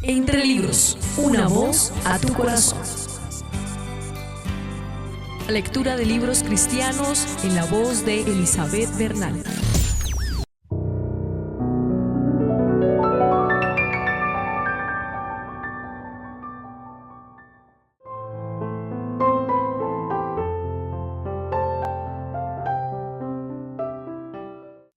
Entre Libros, una voz a tu corazón. La lectura de libros cristianos en la voz de Elizabeth Bernal.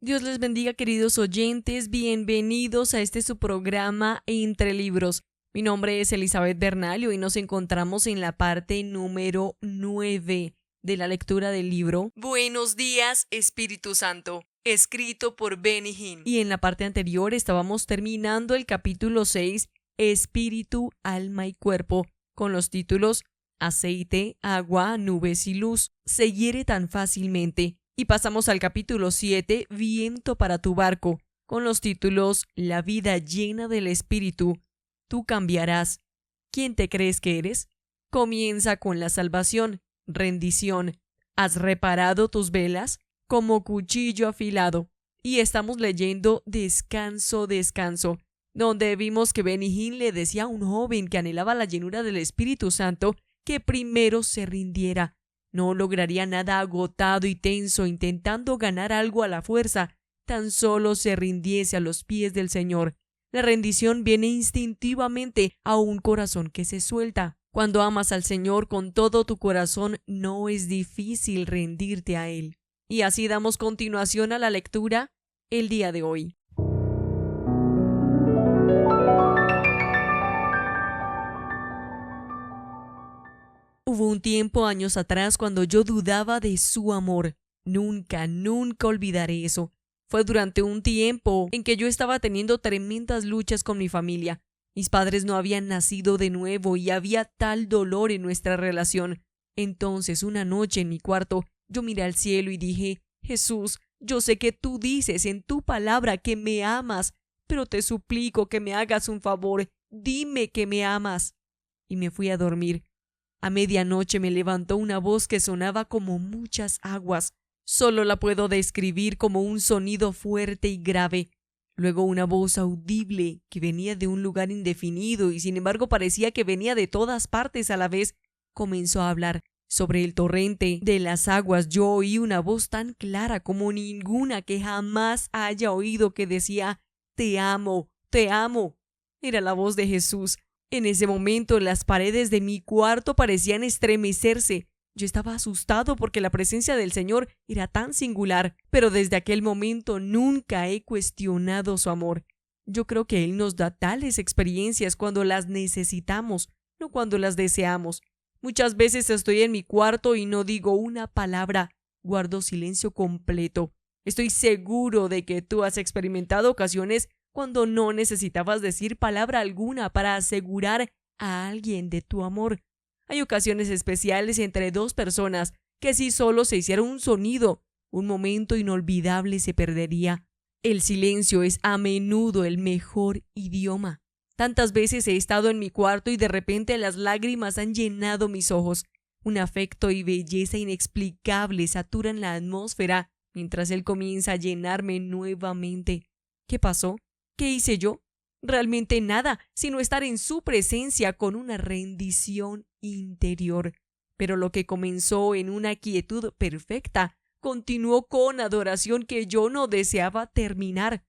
Dios les bendiga, queridos oyentes, bienvenidos a su programa Entre Libros. Mi nombre es Elizabeth Bernal y hoy nos encontramos en la parte número 9 de la lectura del libro Buenos días, Espíritu Santo, escrito por Benny Hinn. Y en la parte anterior estábamos terminando el capítulo 6, Espíritu, Alma y Cuerpo, con los títulos Aceite, Agua, Nubes y Luz. Se hiere tan fácilmente. Y pasamos al capítulo 7, Viento para tu barco, con los títulos La vida llena del Espíritu, Tú cambiarás, ¿Quién te crees que eres? Comienza con la salvación, rendición, ¿has reparado tus velas? Como cuchillo afilado. Y estamos leyendo Descanso, Descanso, donde vimos que Benny Hinn le decía a un joven que anhelaba la llenura del Espíritu Santo que primero se rindiera. No lograría nada agotado y tenso intentando ganar algo a la fuerza, tan solo se rindiese a los pies del Señor. La rendición viene instintivamente a un corazón que se suelta. Cuando amas al Señor con todo tu corazón, no es difícil rendirte a Él. Y así damos continuación a la lectura el día de hoy. Hubo un tiempo años atrás cuando yo dudaba de su amor. Nunca olvidaré eso. Fue durante un tiempo en que yo estaba teniendo tremendas luchas con mi familia. Mis padres no habían nacido de nuevo y había tal dolor en nuestra relación. Entonces, una noche en mi cuarto, yo miré al cielo y dije: Jesús, yo sé que tú dices en tu palabra que me amas, pero te suplico que me hagas un favor. Dime que me amas. Y me fui a dormir. A medianoche me levantó una voz que sonaba como muchas aguas. Solo la puedo describir como un sonido fuerte y grave. Luego una voz audible que venía de un lugar indefinido y sin embargo parecía que venía de todas partes a la vez. Comenzó a hablar sobre el torrente de las aguas. Yo oí una voz tan clara como ninguna que jamás haya oído que decía: Te amo, te amo. Era la voz de Jesús. En ese momento las paredes de mi cuarto parecían estremecerse. Yo estaba asustado porque la presencia del Señor era tan singular, pero desde aquel momento nunca he cuestionado su amor. Yo creo que Él nos da tales experiencias cuando las necesitamos, no cuando las deseamos. Muchas veces estoy en mi cuarto y no digo una palabra, guardo silencio completo. Estoy seguro de que tú has experimentado ocasiones cuando no necesitabas decir palabra alguna para asegurar a alguien de tu amor. Hay ocasiones especiales entre dos personas que si solo se hiciera un sonido, un momento inolvidable se perdería. El silencio es a menudo el mejor idioma. Tantas veces he estado en mi cuarto y de repente las lágrimas han llenado mis ojos. Un afecto y belleza inexplicable saturan la atmósfera mientras Él comienza a llenarme nuevamente. ¿Qué pasó? ¿Qué hice yo? Realmente nada, sino estar en su presencia con una rendición interior. Pero lo que comenzó en una quietud perfecta, continuó con adoración que yo no deseaba terminar.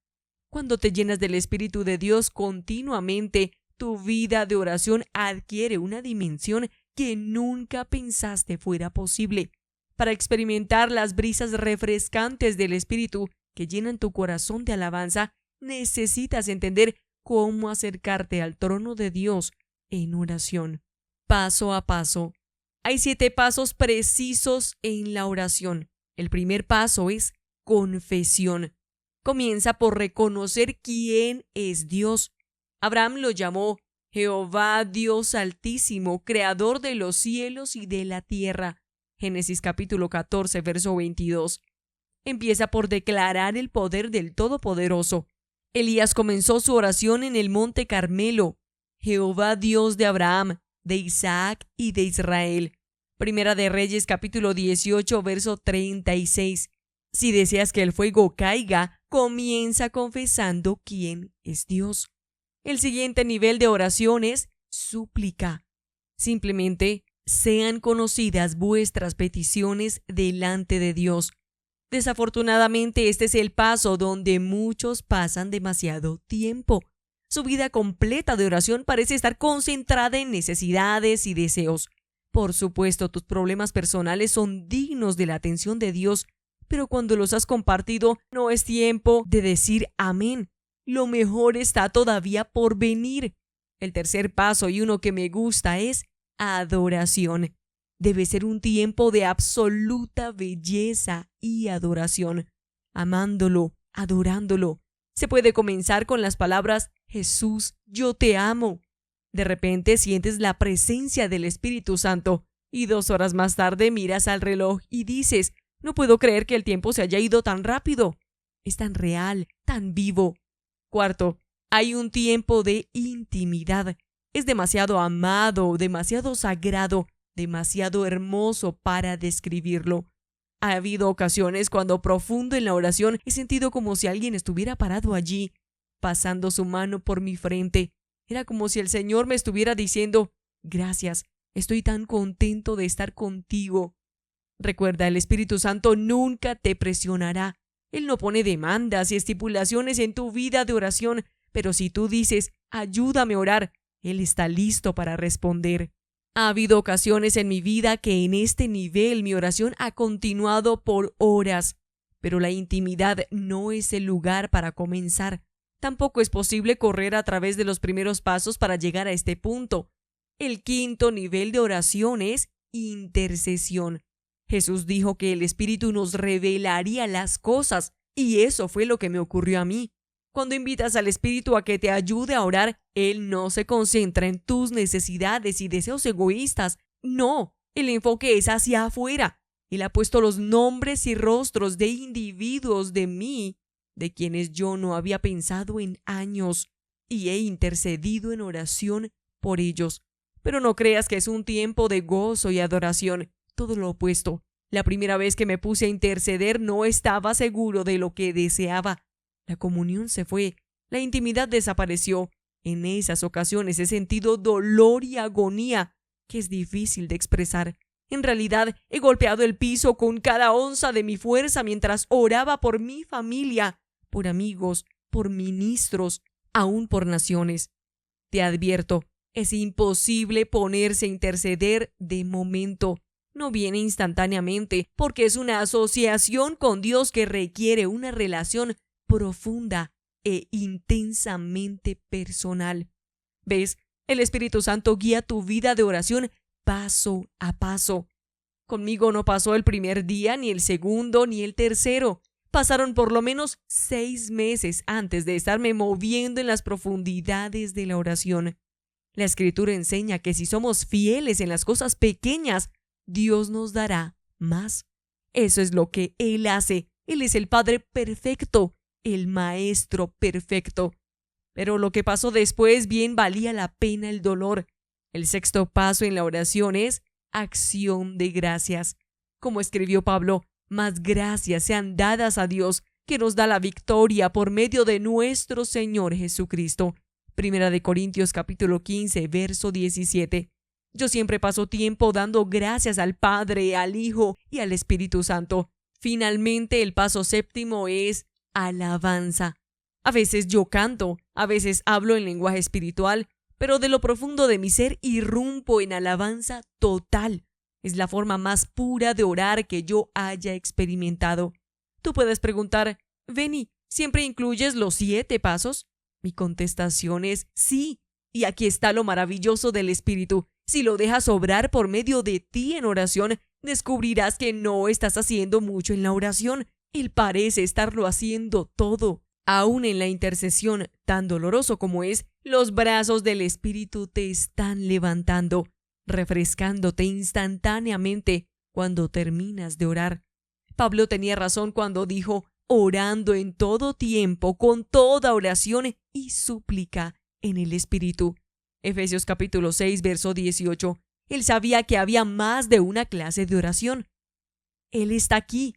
Cuando te llenas del Espíritu de Dios continuamente, tu vida de oración adquiere una dimensión que nunca pensaste fuera posible. Para experimentar las brisas refrescantes del Espíritu que llenan tu corazón de alabanza, necesitas entender cómo acercarte al trono de Dios en oración. Paso a paso. Hay 7 pasos precisos en la oración. El primer paso es confesión. Comienza por reconocer quién es Dios. Abraham lo llamó Jehová Dios Altísimo, creador de los cielos y de la tierra. Génesis capítulo 14, verso 22. Empieza por declarar el poder del Todopoderoso. Elías comenzó su oración en el monte Carmelo. Jehová Dios de Abraham, de Isaac y de Israel. Primera de Reyes capítulo 18, verso 36. Si deseas que el fuego caiga, comienza confesando quién es Dios. El siguiente nivel de oración es súplica. Simplemente sean conocidas vuestras peticiones delante de Dios. Desafortunadamente, este es el paso donde muchos pasan demasiado tiempo. Su vida completa de oración parece estar concentrada en necesidades y deseos. Por supuesto, tus problemas personales son dignos de la atención de Dios, pero cuando los has compartido, no es tiempo de decir amén. Lo mejor está todavía por venir. El tercer paso, y uno que me gusta, es adoración. Debe ser un tiempo de absoluta belleza y adoración. Amándolo, adorándolo. Se puede comenzar con las palabras: Jesús, yo te amo. De repente sientes la presencia del Espíritu Santo y 2 horas más tarde miras al reloj y dices: no puedo creer que el tiempo se haya ido tan rápido. Es tan real, tan vivo. Cuarto, hay un tiempo de intimidad. Es demasiado amado, demasiado sagrado, demasiado hermoso para describirlo. Ha habido ocasiones cuando profundo en la oración he sentido como si alguien estuviera parado allí, pasando su mano por mi frente. Era como si el Señor me estuviera diciendo: gracias, estoy tan contento de estar contigo. Recuerda, el Espíritu Santo nunca te presionará. Él no pone demandas y estipulaciones en tu vida de oración, pero si tú dices: ayúdame a orar, Él está listo para responder. Ha habido ocasiones en mi vida que en este nivel mi oración ha continuado por horas, pero la intimidad no es el lugar para comenzar. Tampoco es posible correr a través de los primeros pasos para llegar a este punto. El quinto nivel de oración es intercesión. Jesús dijo que el Espíritu nos revelaría las cosas, y eso fue lo que me ocurrió a mí. Cuando invitas al Espíritu a que te ayude a orar, Él no se concentra en tus necesidades y deseos egoístas. No, el enfoque es hacia afuera. Él ha puesto los nombres y rostros de individuos de mí, de quienes yo no había pensado en años, y he intercedido en oración por ellos. Pero no creas que es un tiempo de gozo y adoración. Todo lo opuesto. La primera vez que me puse a interceder no estaba seguro de lo que deseaba. La comunión se fue, la intimidad desapareció. En esas ocasiones he sentido dolor y agonía que es difícil de expresar. En realidad, he golpeado el piso con cada onza de mi fuerza mientras oraba por mi familia, por amigos, por ministros, aún por naciones. Te advierto, es imposible ponerse a interceder de momento. No viene instantáneamente, porque es una asociación con Dios que requiere una relación profunda e intensamente personal. ¿Ves? El Espíritu Santo guía tu vida de oración paso a paso. Conmigo no pasó el primer día, ni el segundo, ni el tercero. Pasaron por lo menos 6 meses antes de estarme moviendo en las profundidades de la oración. La Escritura enseña que si somos fieles en las cosas pequeñas, Dios nos dará más. Eso es lo que Él hace. Él es el Padre perfecto, el Maestro perfecto. Pero lo que pasó después bien valía la pena el dolor. El sexto paso en la oración es acción de gracias. Como escribió Pablo: más gracias sean dadas a Dios, que nos da la victoria por medio de nuestro Señor Jesucristo. Primera de Corintios capítulo 15, verso 17. Yo siempre paso tiempo dando gracias al Padre, al Hijo y al Espíritu Santo. Finalmente, el paso séptimo es alabanza. A veces yo canto, a veces hablo en lenguaje espiritual, pero de lo profundo de mi ser irrumpo en alabanza total. Es la forma más pura de orar que yo haya experimentado. Tú puedes preguntar: Benny, ¿siempre incluyes los 7 pasos? Mi contestación es sí. Y aquí está lo maravilloso del Espíritu. Si lo dejas obrar por medio de ti en oración, descubrirás que no estás haciendo mucho en la oración. Él parece estarlo haciendo todo. Aún en la intercesión, tan doloroso como es, los brazos del Espíritu te están levantando, refrescándote instantáneamente cuando terminas de orar. Pablo tenía razón cuando dijo: orando en todo tiempo, con toda oración y súplica en el Espíritu. Efesios capítulo 6, verso 18. Él sabía que había más de una clase de oración. Él está aquí.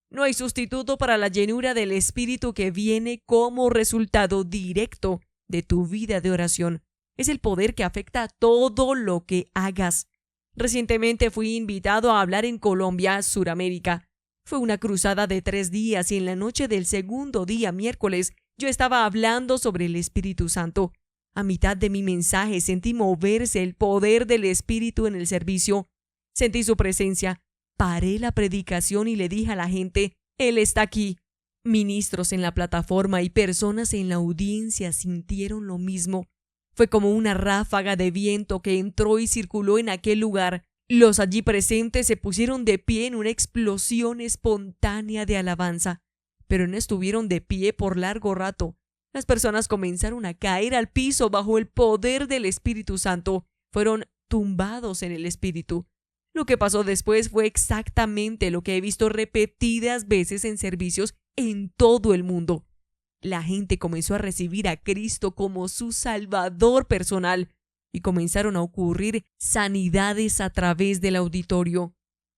No hay sustituto para la llenura del Espíritu que viene como resultado directo de tu vida de oración. Es el poder que afecta todo lo que hagas. Recientemente fui invitado a hablar en Colombia, Suramérica. Fue una cruzada de 3 días y en la noche del segundo día, miércoles, yo estaba hablando sobre el Espíritu Santo. A mitad de mi mensaje sentí moverse el poder del Espíritu en el servicio. Sentí su presencia. Paré la predicación y le dije a la gente, Él está aquí. Ministros en la plataforma y personas en la audiencia sintieron lo mismo. Fue como una ráfaga de viento que entró y circuló en aquel lugar. Los allí presentes se pusieron de pie en una explosión espontánea de alabanza, pero no estuvieron de pie por largo rato. Las personas comenzaron a caer al piso bajo el poder del Espíritu Santo. Fueron tumbados en el Espíritu. Lo que pasó después fue exactamente lo que he visto repetidas veces en servicios en todo el mundo. La gente comenzó a recibir a Cristo como su Salvador personal y comenzaron a ocurrir sanidades a través del auditorio.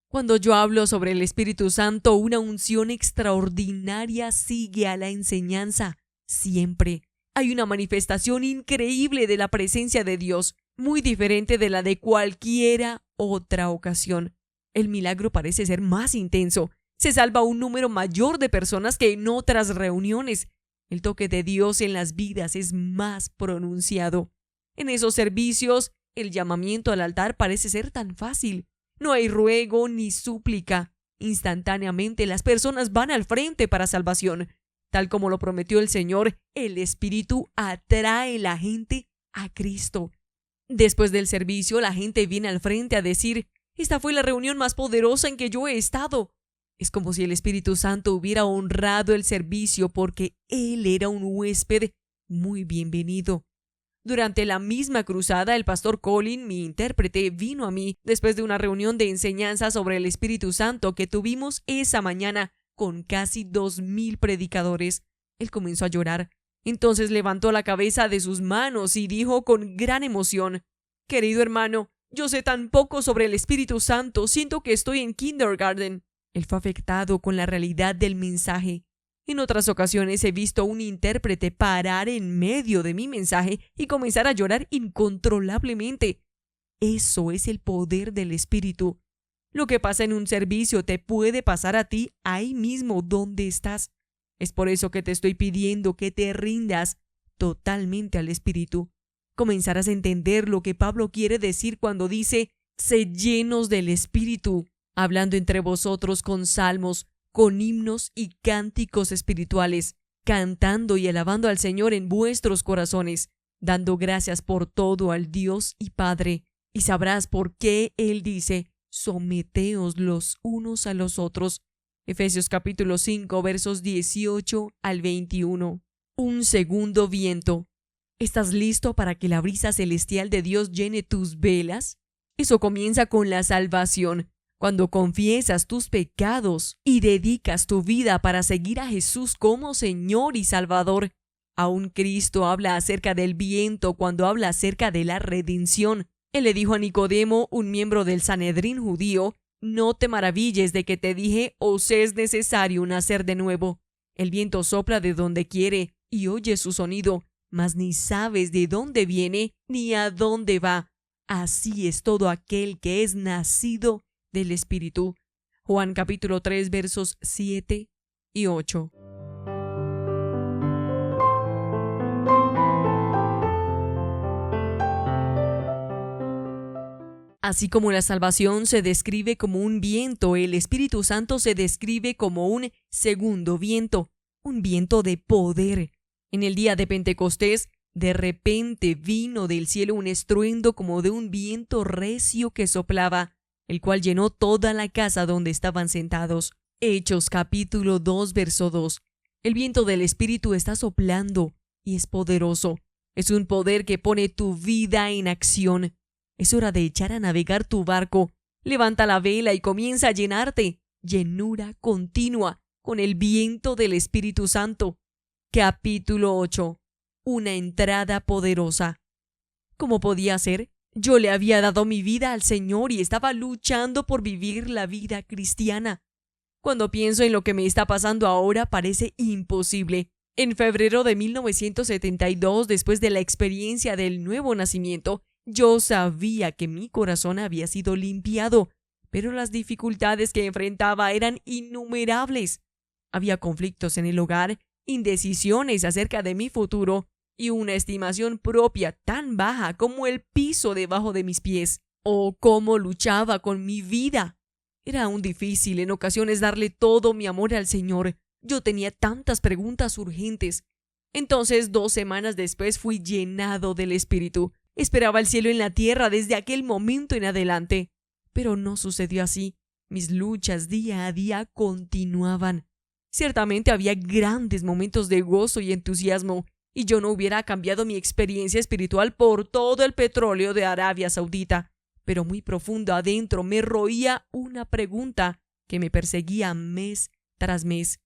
Cuando yo hablo sobre el Espíritu Santo, una unción extraordinaria sigue a la enseñanza. Siempre hay una manifestación increíble de la presencia de Dios, muy diferente de la de cualquiera otra ocasión. El milagro parece ser más intenso. Se salva un número mayor de personas que en otras reuniones. El toque de Dios en las vidas es más pronunciado. En esos servicios, el llamamiento al altar parece ser tan fácil. No hay ruego ni súplica. Instantáneamente las personas van al frente para salvación. Tal como lo prometió el Señor, el Espíritu atrae la gente a Cristo. Después del servicio, la gente viene al frente a decir, esta fue la reunión más poderosa en que yo he estado. Es como si el Espíritu Santo hubiera honrado el servicio porque Él era un huésped muy bienvenido. Durante la misma cruzada, el pastor Colin, mi intérprete, vino a mí después de una reunión de enseñanza sobre el Espíritu Santo que tuvimos esa mañana con casi 2,000 predicadores. Él comenzó a llorar. Entonces levantó la cabeza de sus manos y dijo con gran emoción, querido hermano, yo sé tan poco sobre el Espíritu Santo, siento que estoy en kindergarten. Él fue afectado con la realidad del mensaje. En otras ocasiones he visto a un intérprete parar en medio de mi mensaje y comenzar a llorar incontrolablemente. Eso es el poder del Espíritu. Lo que pasa en un servicio te puede pasar a ti ahí mismo donde estás. Es por eso que te estoy pidiendo que te rindas totalmente al Espíritu. Comenzarás a entender lo que Pablo quiere decir cuando dice, «Sed llenos del Espíritu», hablando entre vosotros con salmos, con himnos y cánticos espirituales, cantando y alabando al Señor en vuestros corazones, dando gracias por todo al Dios y Padre. Y sabrás por qué Él dice, someteos los unos a los otros. Efesios capítulo 5, versos 18 al 21. Un segundo viento. ¿Estás listo para que la brisa celestial de Dios llene tus velas? Eso comienza con la salvación. Cuando confiesas tus pecados y dedicas tu vida para seguir a Jesús como Señor y Salvador. Aún Cristo habla acerca del viento cuando habla acerca de la redención. Él le dijo a Nicodemo, un miembro del Sanedrín judío, no te maravilles de que te dije, os es necesario nacer de nuevo. El viento sopla de donde quiere y oyes su sonido, mas ni sabes de dónde viene ni a dónde va. Así es todo aquel que es nacido del Espíritu. Juan capítulo 3 versos 7 y 8. Así como la salvación se describe como un viento, el Espíritu Santo se describe como un segundo viento, un viento de poder. En el día de Pentecostés, de repente vino del cielo un estruendo como de un viento recio que soplaba, el cual llenó toda la casa donde estaban sentados. Hechos capítulo 2 verso 2. El viento del Espíritu está soplando y es poderoso. Es un poder que pone tu vida en acción. Es hora de echar a navegar tu barco. Levanta la vela y comienza a llenarte. Llenura continua con el viento del Espíritu Santo. Capítulo 8. Una entrada poderosa. ¿Cómo podía ser? Yo le había dado mi vida al Señor y estaba luchando por vivir la vida cristiana. Cuando pienso en lo que me está pasando ahora parece imposible. En febrero de 1972, después de la experiencia del nuevo nacimiento, yo sabía que mi corazón había sido limpiado, pero las dificultades que enfrentaba eran innumerables. Había conflictos en el hogar, indecisiones acerca de mi futuro y una estimación propia tan baja como el piso debajo de mis pies. Oh, cómo luchaba con mi vida. Era aún difícil en ocasiones darle todo mi amor al Señor. Yo tenía tantas preguntas urgentes. Entonces, 2 semanas después fui llenado del Espíritu. Esperaba el cielo en la tierra desde aquel momento en adelante. Pero no sucedió así. Mis luchas día a día continuaban. Ciertamente había grandes momentos de gozo y entusiasmo, y yo no hubiera cambiado mi experiencia espiritual por todo el petróleo de Arabia Saudita. Pero muy profundo adentro me roía una pregunta que me perseguía mes tras mes.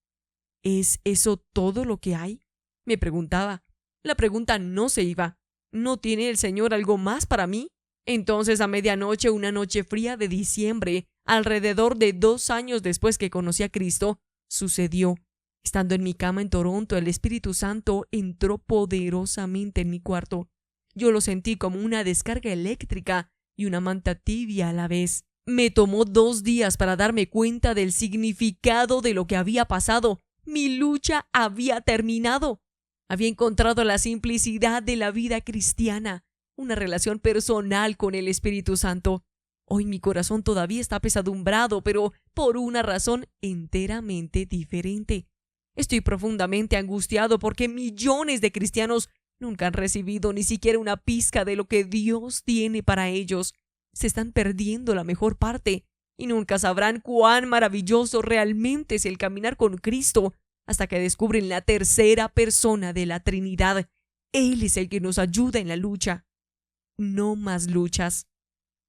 ¿Es eso todo lo que hay?, me preguntaba. La pregunta no se iba. ¿No tiene el Señor algo más para mí? Entonces, a medianoche, una noche fría de diciembre, alrededor de 2 años después que conocí a Cristo, sucedió. Estando en mi cama en Toronto, el Espíritu Santo entró poderosamente en mi cuarto. Yo lo sentí como una descarga eléctrica y una manta tibia a la vez. Me tomó 2 días para darme cuenta del significado de lo que había pasado. Mi lucha había terminado. Había encontrado la simplicidad de la vida cristiana, una relación personal con el Espíritu Santo. Hoy mi corazón todavía está apesadumbrado, pero por una razón enteramente diferente. Estoy profundamente angustiado porque millones de cristianos nunca han recibido ni siquiera una pizca de lo que Dios tiene para ellos. Se están perdiendo la mejor parte y nunca sabrán cuán maravilloso realmente es el caminar con Cristo hasta que descubren la tercera persona de la Trinidad. Él es el que nos ayuda en la lucha. No más luchas.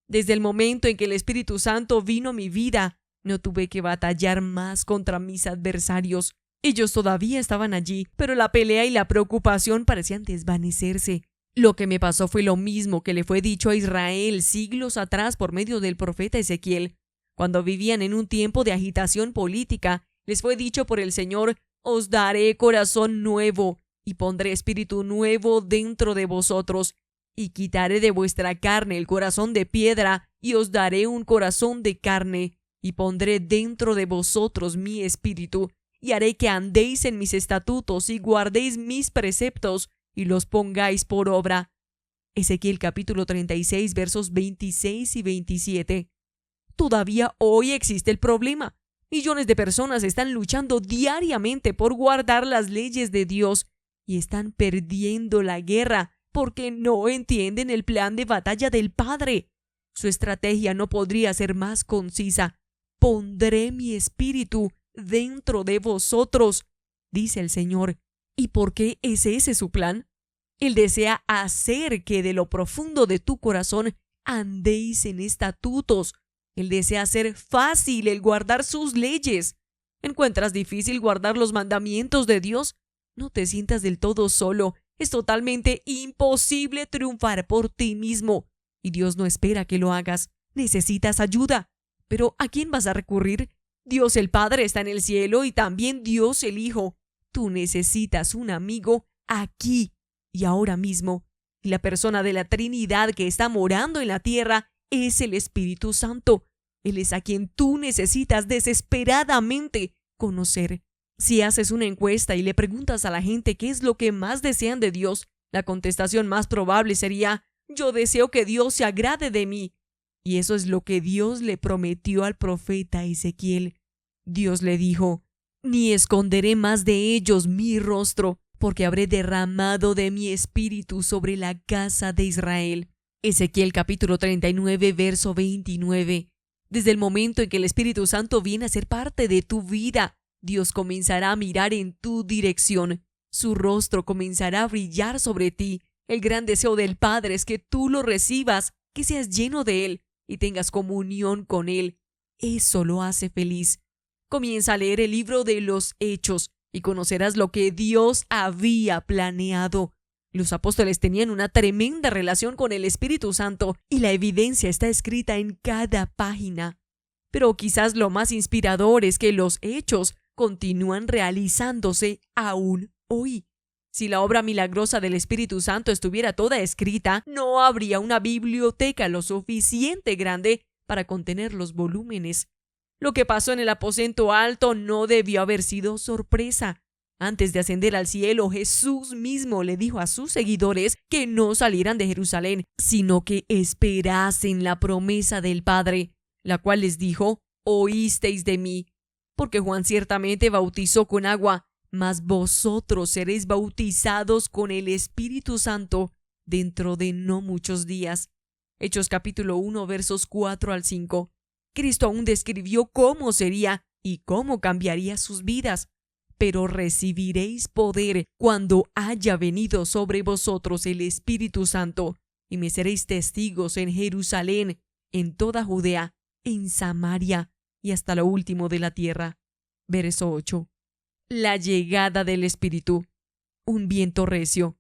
Desde el momento en que el Espíritu Santo vino a mi vida, no tuve que batallar más contra mis adversarios. Ellos todavía estaban allí, pero la pelea y la preocupación parecían desvanecerse. Lo que me pasó fue lo mismo que le fue dicho a Israel siglos atrás por medio del profeta Ezequiel. Cuando vivían en un tiempo de agitación política, les fue dicho por el Señor: «Os daré corazón nuevo, y pondré espíritu nuevo dentro de vosotros, y quitaré de vuestra carne el corazón de piedra, y os daré un corazón de carne, y pondré dentro de vosotros mi espíritu, y haré que andéis en mis estatutos, y guardéis mis preceptos, y los pongáis por obra». Ezequiel capítulo 36, versos 26 y 27. Todavía hoy existe el problema. Millones de personas están luchando diariamente por guardar las leyes de Dios y están perdiendo la guerra porque no entienden el plan de batalla del Padre. Su estrategia no podría ser más concisa. «Pondré mi espíritu dentro de vosotros», dice el Señor. ¿Y por qué es ese su plan? Él desea hacer que de lo profundo de tu corazón andéis en estatutos. Él desea hacer fácil el guardar sus leyes. ¿Encuentras difícil guardar los mandamientos de Dios? No te sientas del todo solo. Es totalmente imposible triunfar por ti mismo. Y Dios no espera que lo hagas. Necesitas ayuda. ¿Pero a quién vas a recurrir? Dios el Padre está en el cielo y también Dios el Hijo. Tú necesitas un amigo aquí y ahora mismo. Y la persona de la Trinidad que está morando en la tierra es el Espíritu Santo. Él es a quien tú necesitas desesperadamente conocer. Si haces una encuesta y le preguntas a la gente qué es lo que más desean de Dios, la contestación más probable sería: «Yo deseo que Dios se agrade de mí». Y eso es lo que Dios le prometió al profeta Ezequiel. Dios le dijo: «Ni esconderé más de ellos mi rostro, porque habré derramado de mi espíritu sobre la casa de Israel». Ezequiel capítulo 39, verso 29. Desde el momento en que el Espíritu Santo viene a ser parte de tu vida, Dios comenzará a mirar en tu dirección. Su rostro comenzará a brillar sobre ti. El gran deseo del Padre es que tú lo recibas, que seas lleno de Él y tengas comunión con Él. Eso lo hace feliz. Comienza a leer el libro de los Hechos y conocerás lo que Dios había planeado. Los apóstoles tenían una tremenda relación con el Espíritu Santo y la evidencia está escrita en cada página. Pero quizás lo más inspirador es que los hechos continúan realizándose aún hoy. Si la obra milagrosa del Espíritu Santo estuviera toda escrita, no habría una biblioteca lo suficiente grande para contener los volúmenes. Lo que pasó en el aposento alto no debió haber sido sorpresa. Antes de ascender al cielo, Jesús mismo le dijo a sus seguidores que no salieran de Jerusalén, sino que esperasen la promesa del Padre, la cual les dijo: oísteis de mí, porque Juan ciertamente bautizó con agua, mas vosotros seréis bautizados con el Espíritu Santo dentro de no muchos días. Hechos capítulo 1 versos 4 al 5. Cristo aún describió cómo sería y cómo cambiaría sus vidas. Pero recibiréis poder cuando haya venido sobre vosotros el Espíritu Santo, y me seréis testigos en Jerusalén, en toda Judea, en Samaria y hasta lo último de la tierra. Verso 8. La llegada del Espíritu. Un viento recio.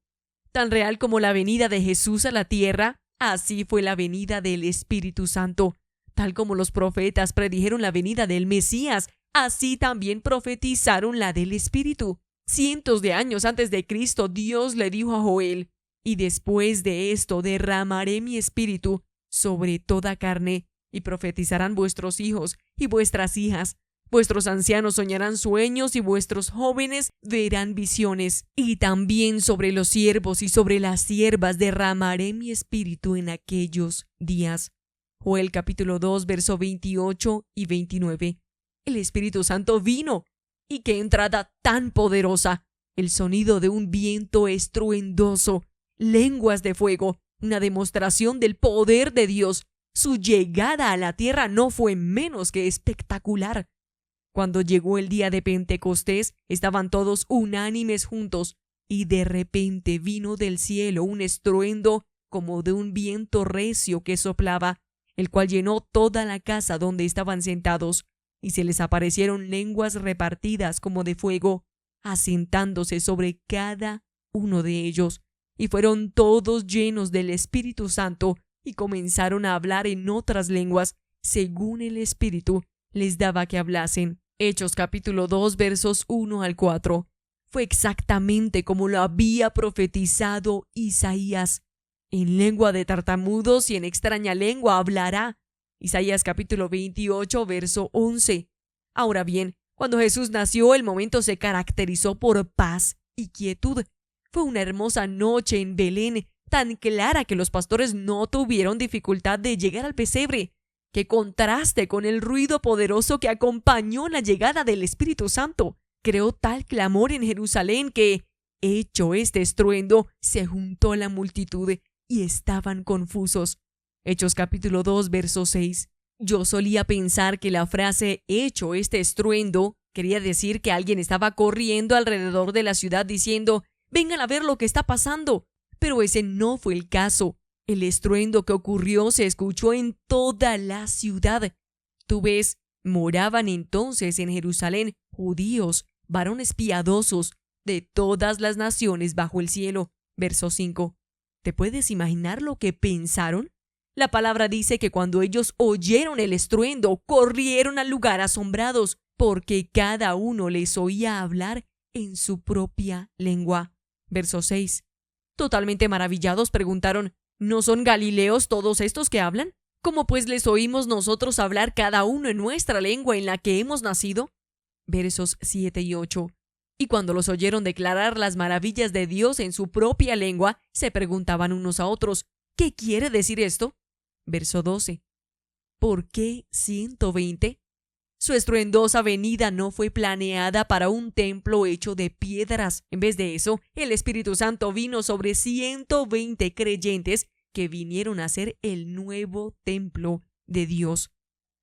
Tan real como la venida de Jesús a la tierra, así fue la venida del Espíritu Santo. Tal como los profetas predijeron la venida del Mesías, así también profetizaron la del Espíritu. Cientos de años antes de Cristo, Dios le dijo a Joel: y después de esto derramaré mi Espíritu sobre toda carne, y profetizarán vuestros hijos y vuestras hijas. Vuestros ancianos soñarán sueños y vuestros jóvenes verán visiones. Y también sobre los siervos y sobre las siervas derramaré mi Espíritu en aquellos días. Joel capítulo 2, verso 28 y 29. El Espíritu Santo vino. ¡Y qué entrada tan poderosa! El sonido de un viento estruendoso, lenguas de fuego, una demostración del poder de Dios. Su llegada a la tierra no fue menos que espectacular. Cuando llegó el día de Pentecostés, estaban todos unánimes juntos, y de repente vino del cielo un estruendo como de un viento recio que soplaba, el cual llenó toda la casa donde estaban sentados, y se les aparecieron lenguas repartidas como de fuego, asentándose sobre cada uno de ellos, y fueron todos llenos del Espíritu Santo, y comenzaron a hablar en otras lenguas, según el Espíritu les daba que hablasen. Hechos capítulo 2 versos 1 al 4. Fue exactamente como lo había profetizado Isaías. En lengua de tartamudos y en extraña lengua hablará. Isaías capítulo 28 verso 11. Ahora bien, cuando Jesús nació, el momento se caracterizó por paz y quietud. Fue una hermosa noche en Belén, tan clara que los pastores no tuvieron dificultad de llegar al pesebre. ¡Qué contraste con el ruido poderoso que acompañó la llegada del Espíritu Santo! Creó tal clamor en Jerusalén que, hecho este estruendo, se juntó la multitud y estaban confusos. Hechos capítulo 2, verso 6. Yo solía pensar que la frase hecho este estruendo quería decir que alguien estaba corriendo alrededor de la ciudad diciendo: vengan a ver lo que está pasando. Pero ese no fue el caso. El estruendo que ocurrió se escuchó en toda la ciudad. Tú ves, moraban entonces en Jerusalén judíos, varones piadosos, de todas las naciones bajo el cielo. Verso 5. ¿Te puedes imaginar lo que pensaron? La palabra dice que cuando ellos oyeron el estruendo, corrieron al lugar asombrados, porque cada uno les oía hablar en su propia lengua. Verso 6. Totalmente maravillados preguntaron: ¿no son galileos todos estos que hablan? ¿Cómo pues les oímos nosotros hablar cada uno en nuestra lengua en la que hemos nacido? Versos 7 y 8. Y cuando los oyeron declarar las maravillas de Dios en su propia lengua, se preguntaban unos a otros: ¿qué quiere decir esto? Verso 12. ¿Por qué 120? Su estruendosa venida no fue planeada para un templo hecho de piedras. En vez de eso, el Espíritu Santo vino sobre 120 creyentes que vinieron a ser el nuevo templo de Dios.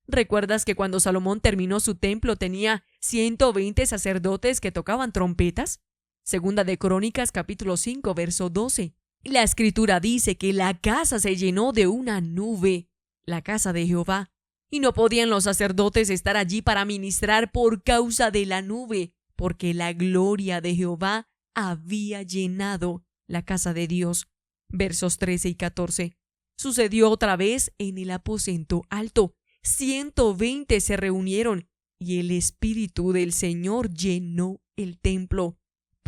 ¿Recuerdas que cuando Salomón terminó su templo tenía 120 sacerdotes que tocaban trompetas? Segunda de Crónicas capítulo 5 verso 12. La Escritura dice que la casa se llenó de una nube, la casa de Jehová. Y no podían los sacerdotes estar allí para ministrar por causa de la nube, porque la gloria de Jehová había llenado la casa de Dios. Versos 13 y 14. Sucedió otra vez en el aposento alto. 120 se reunieron y el Espíritu del Señor llenó el templo.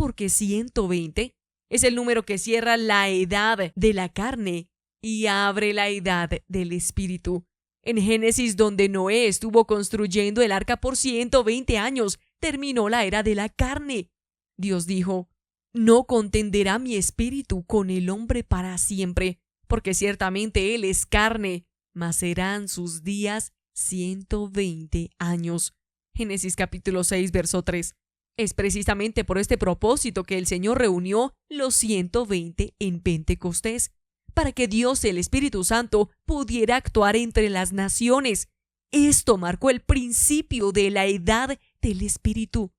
porque 120 es el número que cierra la edad de la carne y abre la edad del espíritu. En Génesis, donde Noé estuvo construyendo el arca por 120 años, terminó la era de la carne. Dios dijo: no contenderá mi espíritu con el hombre para siempre, porque ciertamente él es carne, mas serán sus días 120 años. Génesis capítulo 6, verso 3. Es precisamente por este propósito que el Señor reunió los 120 en Pentecostés, para que Dios, el Espíritu Santo, pudiera actuar entre las naciones. Esto marcó el principio de la edad del Espíritu.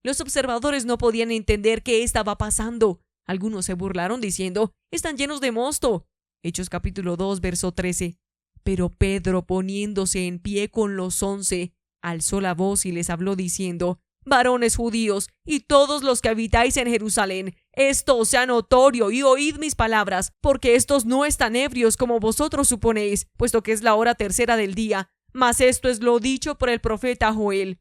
Los observadores no podían entender qué estaba pasando. Algunos se burlaron diciendo: están llenos de mosto. Hechos capítulo 2, verso 13. Pero Pedro, poniéndose en pie con los 11, alzó la voz y les habló diciendo: varones judíos y todos los que habitáis en Jerusalén, esto os sea notorio y oíd mis palabras, porque estos no están ebrios como vosotros suponéis, puesto que es la hora tercera del día, mas esto es lo dicho por el profeta Joel.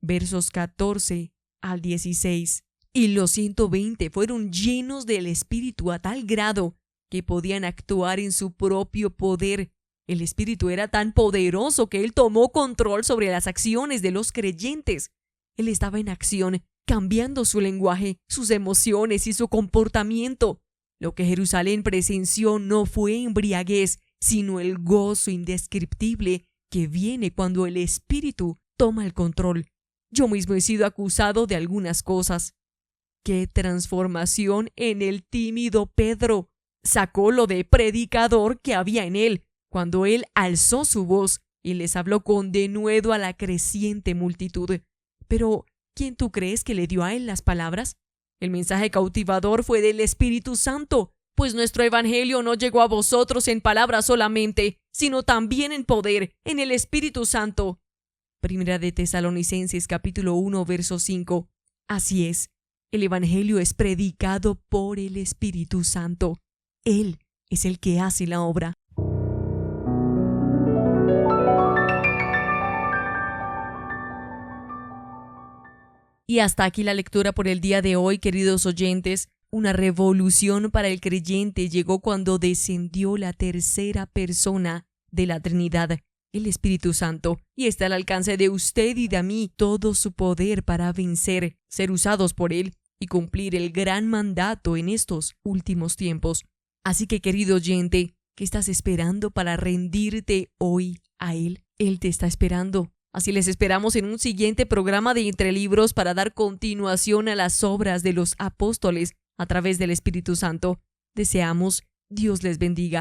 Versos 14 al 16. Y los 120 fueron llenos del Espíritu a tal grado que podían actuar en su propio poder. El Espíritu era tan poderoso que él tomó control sobre las acciones de los creyentes. Él estaba en acción, cambiando su lenguaje, sus emociones y su comportamiento. Lo que Jerusalén presenció no fue embriaguez, sino el gozo indescriptible que viene cuando el Espíritu toma el control. Yo mismo he sido acusado de algunas cosas. ¡Qué transformación en el tímido Pedro! Sacó lo de predicador que había en él, cuando él alzó su voz y les habló con denuedo a la creciente multitud. Pero, ¿quién tú crees que le dio a él las palabras? El mensaje cautivador fue del Espíritu Santo, pues nuestro evangelio no llegó a vosotros en palabras solamente, sino también en poder, en el Espíritu Santo. Primera de Tesalonicenses capítulo 1, verso 5. Así es, el evangelio es predicado por el Espíritu Santo. Él es el que hace la obra. Y hasta aquí la lectura por el día de hoy, queridos oyentes. Una revolución para el creyente llegó cuando descendió la tercera persona de la Trinidad, el Espíritu Santo, y está al alcance de usted y de mí todo su poder para vencer, ser usados por él y cumplir el gran mandato en estos últimos tiempos. Así que, querido oyente, ¿qué estás esperando para rendirte hoy a él? Él te está esperando. Así les esperamos en un siguiente programa de Entre Libros para dar continuación a las obras de los apóstoles a través del Espíritu Santo. Deseamos Dios les bendiga.